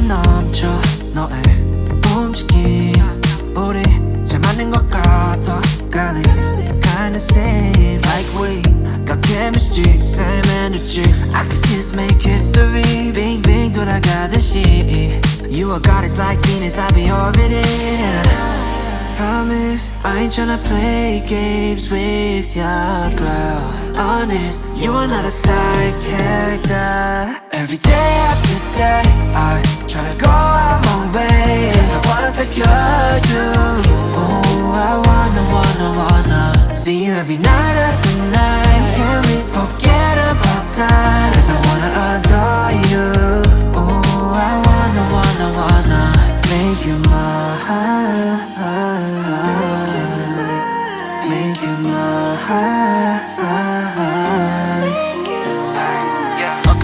넘쳐 너의 움직임 우리 잘 맞는 것 같아 Girl, it kinda seem like we got chemistry, same energy I can see us make history 빙빙 돌아가듯이 You are goddess like Venus, I'll be orbiting Promise, I ain't tryna play games with ya, girl Honest, you are not a side character Every day after day, I tryna go out my way Cause I wanna secure you Oh, I wanna see you every night after night Can we forget about time? Cause I wanna adore you Oh, I wanna make you mine Make you mine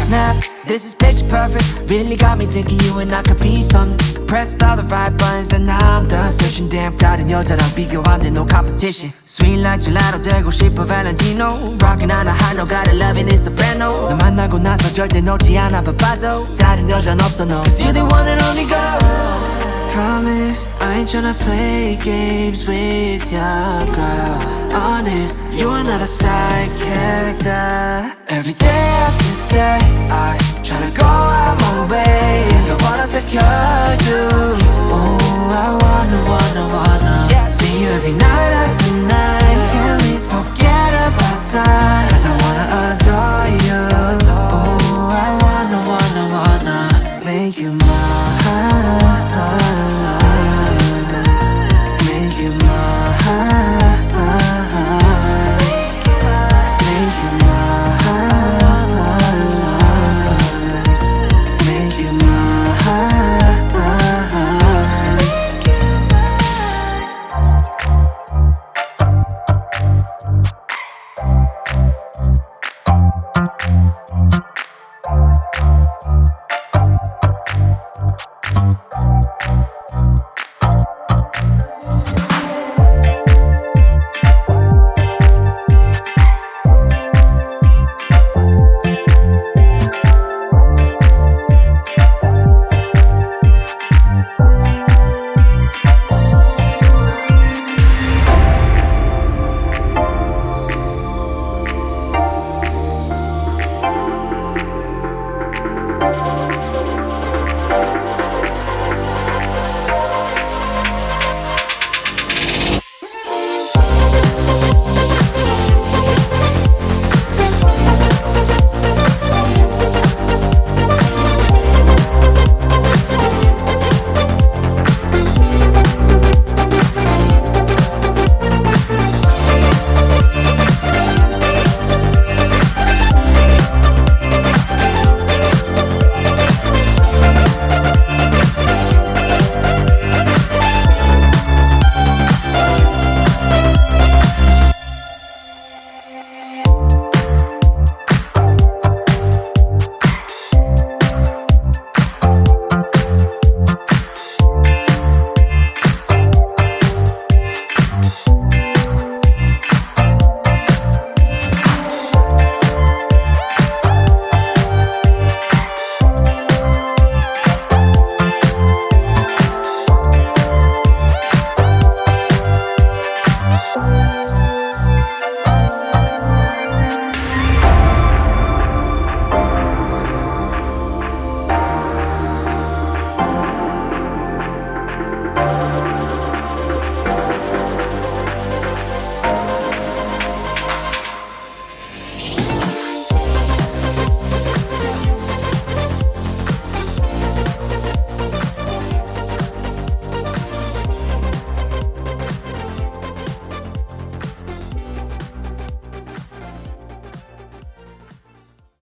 Snap, this is picture perfect Really got me thinking you and I could be something Pressed all the right buttons and now I'm done searching Damn 다른 여자랑 비교 안 돼 no competition Sweet like gelato 되고 싶어 Valentino Rockin' on a high note gotta love it it's soprano 너 만나고 나서 절대 놓지 않아 봐도 다른 여자는 없어 no Cause you're the one and only girl Promise, I ain't tryna play games with ya, girl Honest, you are not a side character Every day after day, I tryna go out my way Cause I wanna secure you Oh, I wanna see you every night after night Can we forget about time? Cause I wanna adore you Oh, I wanna make you mine